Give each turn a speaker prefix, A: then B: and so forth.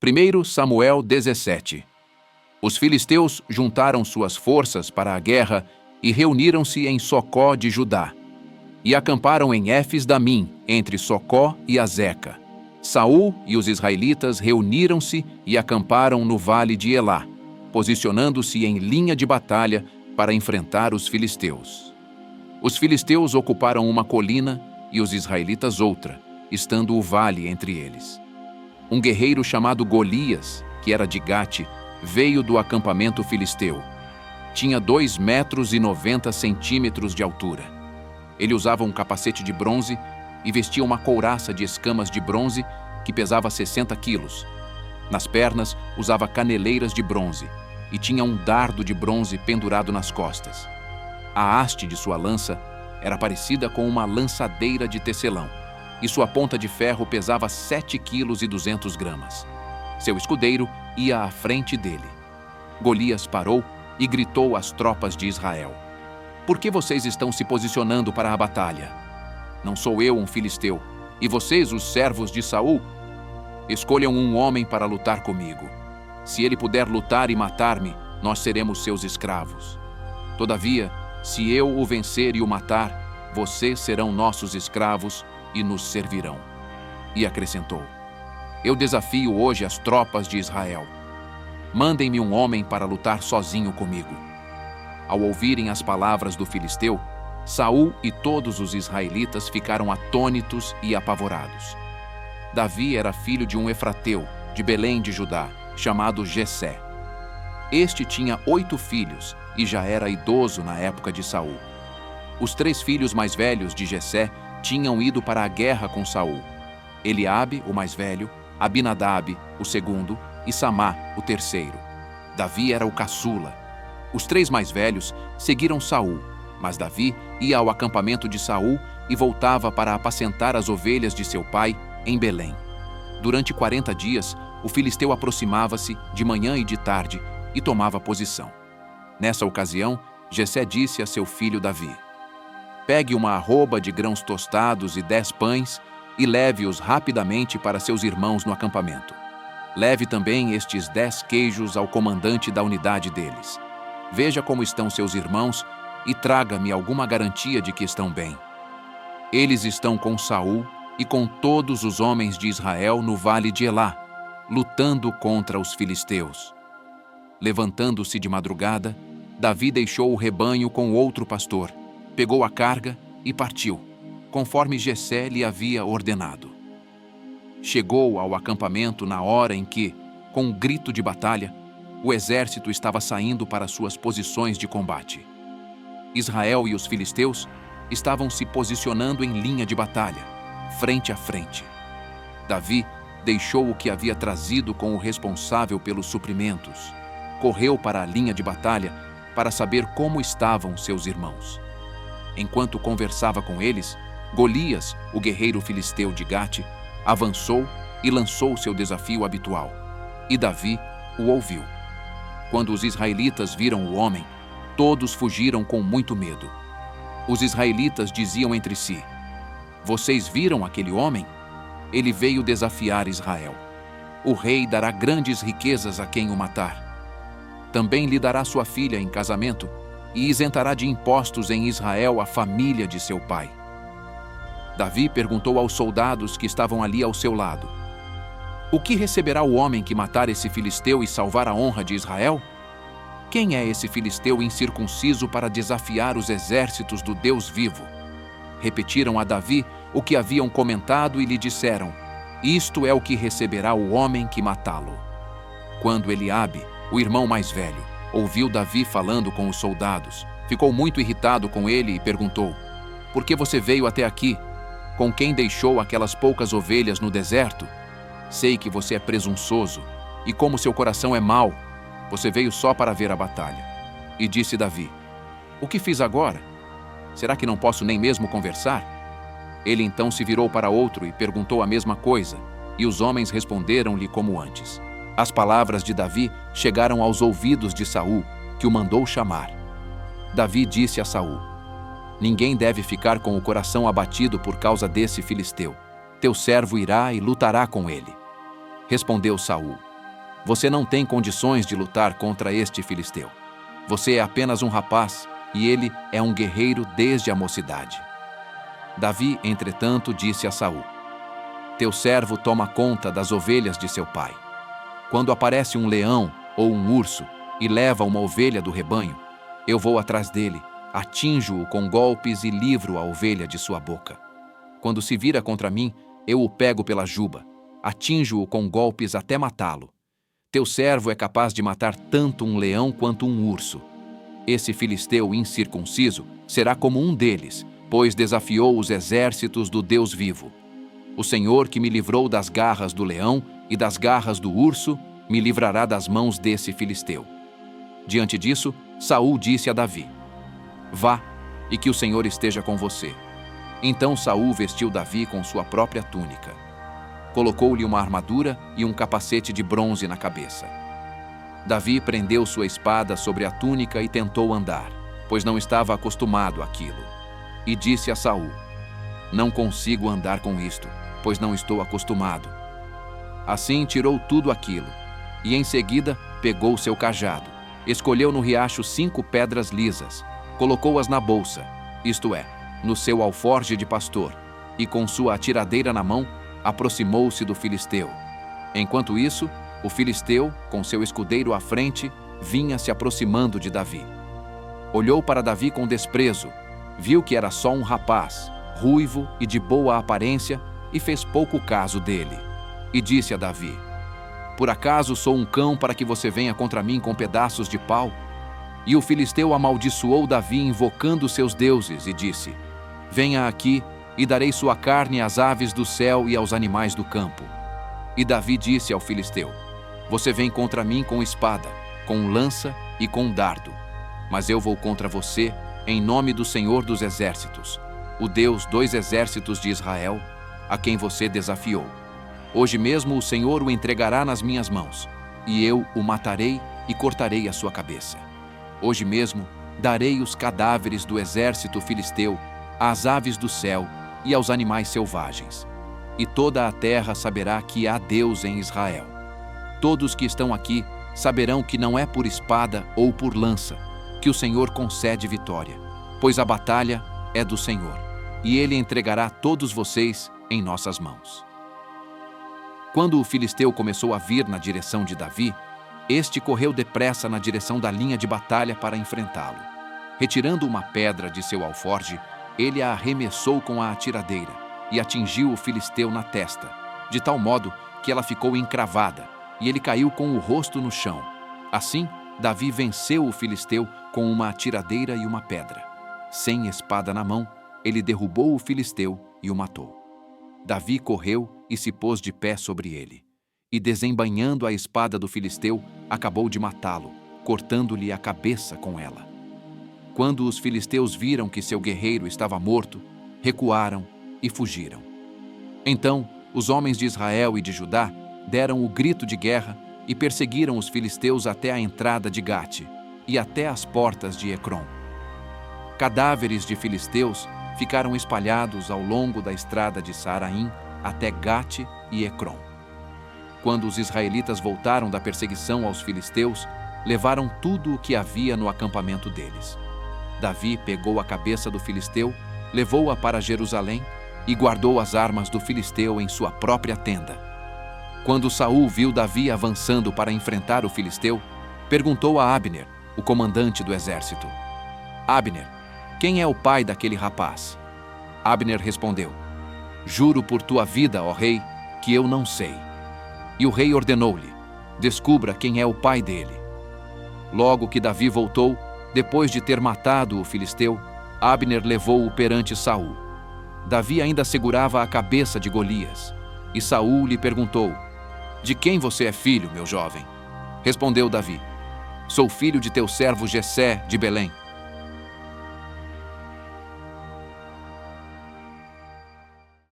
A: 1 Samuel 17. Os filisteus juntaram suas forças para a guerra e reuniram-se em Socó de Judá. E acamparam em Éfes-Damim, entre Socó e Azeca. Saul e os israelitas reuniram-se e acamparam no vale de Elá, posicionando-se em linha de batalha para enfrentar os filisteus. Os filisteus ocuparam uma colina e os israelitas outra, estando o vale entre eles. Um guerreiro chamado Golias, que era de Gate, veio do acampamento filisteu. Tinha 2,90 metros de altura. Ele usava um capacete de bronze e vestia uma couraça de escamas de bronze que pesava 60 quilos. Nas pernas, usava caneleiras de bronze e tinha um dardo de bronze pendurado nas costas. A haste de sua lança era parecida com uma lançadeira de tecelão e sua ponta de ferro pesava 7,2 kg. Seu escudeiro ia à frente dele. Golias parou e gritou às tropas de Israel: "Por que vocês estão se posicionando para a batalha? Não sou eu um filisteu, e vocês os servos de Saul? Escolham um homem para lutar comigo. Se ele puder lutar e matar-me, nós seremos seus escravos. Todavia, se eu o vencer e o matar, vocês serão nossos escravos e nos servirão." E acrescentou: "Eu desafio hoje as tropas de Israel. Mandem-me um homem para lutar sozinho comigo." Ao ouvirem as palavras do filisteu, Saul e todos os israelitas ficaram atônitos e apavorados. Davi era filho de um efrateu, de Belém de Judá, chamado Jessé. Este tinha 8 filhos e já era idoso na época de Saul. Os 3 filhos mais velhos de Jessé tinham ido para a guerra com Saul: Eliabe, o mais velho, Abinadab, o segundo, e Samá, o terceiro. Davi era o caçula. Os 3 mais velhos seguiram Saul, mas Davi ia ao acampamento de Saul e voltava para apacentar as ovelhas de seu pai em Belém. Durante 40 dias, o filisteu aproximava-se de manhã e de tarde e tomava posição. Nessa ocasião, Jessé disse a seu filho Davi: "Pegue uma arroba de grãos tostados e 10 pães e leve-os rapidamente para seus irmãos no acampamento. Leve também estes 10 queijos ao comandante da unidade deles. Veja como estão seus irmãos e traga-me alguma garantia de que estão bem. Eles estão com Saul e com todos os homens de Israel no vale de Elá, lutando contra os filisteus." Levantando-se de madrugada, Davi deixou o rebanho com outro pastor, pegou a carga e partiu, conforme Jessé lhe havia ordenado. Chegou ao acampamento na hora em que, com um grito de batalha, o exército estava saindo para suas posições de combate. Israel e os filisteus estavam se posicionando em linha de batalha, frente a frente. Davi deixou o que havia trazido com o responsável pelos suprimentos, correu para a linha de batalha para saber como estavam seus irmãos. Enquanto conversava com eles, Golias, o guerreiro filisteu de Gate, avançou e lançou seu desafio habitual, e Davi o ouviu. Quando os israelitas viram o homem, todos fugiram com muito medo. Os israelitas diziam entre si: "Vocês viram aquele homem? Ele veio desafiar Israel. O rei dará grandes riquezas a quem o matar. Também lhe dará sua filha em casamento e isentará de impostos em Israel a família de seu pai." Davi perguntou aos soldados que estavam ali ao seu lado: "O que receberá o homem que matar esse filisteu e salvar a honra de Israel? Quem é esse filisteu incircunciso para desafiar os exércitos do Deus vivo?" Repetiram a Davi o que haviam comentado e lhe disseram: "Isto é o que receberá o homem que matá-lo." Quando Eliabe, o irmão mais velho, ouviu Davi falando com os soldados, ficou muito irritado com ele e perguntou: "Por que você veio até aqui? Com quem deixou aquelas poucas ovelhas no deserto? Sei que você é presunçoso, e como seu coração é mau, você veio só para ver a batalha." E disse Davi: "O que fiz agora? Será que não posso nem mesmo conversar?" Ele então se virou para outro e perguntou a mesma coisa, e os homens responderam-lhe como antes. As palavras de Davi chegaram aos ouvidos de Saul, que o mandou chamar. Davi disse a Saul: "Ninguém deve ficar com o coração abatido por causa desse filisteu. Teu servo irá e lutará com ele." Respondeu Saul: Você não tem condições de lutar contra este filisteu. Você é apenas um rapaz e ele é um guerreiro desde a mocidade. Davi, entretanto, disse a Saul: Teu servo toma conta das ovelhas de seu pai. Quando aparece um leão ou um urso e leva uma ovelha do rebanho, eu vou atrás dele, atinjo-o com golpes e livro a ovelha de sua boca. Quando se vira contra mim, eu o pego pela juba, atinjo-o com golpes até matá-lo. Teu servo é capaz de matar tanto um leão quanto um urso. Esse filisteu incircunciso será como um deles, pois desafiou os exércitos do Deus vivo. O Senhor que me livrou das garras do leão e das garras do urso, me livrará das mãos desse filisteu. Diante disso, Saul disse a Davi: Vá, e que o Senhor esteja com você. Então Saul vestiu Davi com sua própria túnica. Colocou-lhe uma armadura e um capacete de bronze na cabeça. Davi prendeu sua espada sobre a túnica e tentou andar, pois não estava acostumado àquilo. E disse a Saul: Não consigo andar com isto, pois não estou acostumado. Assim tirou tudo aquilo, e em seguida pegou seu cajado, escolheu no riacho 5 pedras lisas, colocou-as na bolsa, isto é, no seu alforje de pastor, e com sua atiradeira na mão, aproximou-se do filisteu. Enquanto isso, o filisteu, com seu escudeiro à frente, vinha se aproximando de Davi. Olhou para Davi com desprezo, viu que era só um rapaz, ruivo e de boa aparência, e fez pouco caso dele. E disse a Davi: Por acaso sou um cão para que você venha contra mim com pedaços de pau? E o filisteu amaldiçoou Davi invocando seus deuses e disse: Venha aqui, e darei sua carne às aves do céu e aos animais do campo. E Davi disse ao filisteu: Você vem contra mim com espada, com lança e com dardo. Mas eu vou contra você em nome do Senhor dos Exércitos, o Deus dos exércitos de Israel, a quem você desafiou. Hoje mesmo o Senhor o entregará nas minhas mãos, e eu o matarei e cortarei a sua cabeça. Hoje mesmo darei os cadáveres do exército filisteu às aves do céu e aos animais selvagens. E toda a terra saberá que há Deus em Israel. Todos que estão aqui saberão que não é por espada ou por lança que o Senhor concede vitória, pois a batalha é do Senhor, e Ele entregará todos vocês em nossas mãos. Quando o filisteu começou a vir na direção de Davi, este correu depressa na direção da linha de batalha para enfrentá-lo. Retirando uma pedra de seu alforje, ele a arremessou com a atiradeira e atingiu o filisteu na testa, de tal modo que ela ficou encravada, e ele caiu com o rosto no chão. Assim, Davi venceu o filisteu com uma atiradeira e uma pedra. Sem espada na mão, ele derrubou o filisteu e o matou. Davi correu e se pôs de pé sobre ele, e desembainhando a espada do filisteu, acabou de matá-lo, cortando-lhe a cabeça com ela. Quando os filisteus viram que seu guerreiro estava morto, recuaram e fugiram. Então, os homens de Israel e de Judá deram o grito de guerra e perseguiram os filisteus até a entrada de Gate e até as portas de Ecrom. Cadáveres de filisteus ficaram espalhados ao longo da estrada de Saaraim até Gate e Ecrom. Quando os israelitas voltaram da perseguição aos filisteus, levaram tudo o que havia no acampamento deles. Davi pegou a cabeça do filisteu, levou-a para Jerusalém e guardou as armas do filisteu em sua própria tenda. Quando Saul viu Davi avançando para enfrentar o filisteu, perguntou a Abner, o comandante do exército: Abner, quem é o pai daquele rapaz? Abner respondeu: Juro por tua vida, ó rei, que eu não sei. E o rei ordenou-lhe: Descubra quem é o pai dele. Logo que Davi voltou, depois de ter matado o filisteu, Abner levou-o perante Saul. Davi ainda segurava a cabeça de Golias, e Saul lhe perguntou: De quem você é filho, meu jovem? Respondeu Davi: Sou filho de teu servo Jessé de Belém.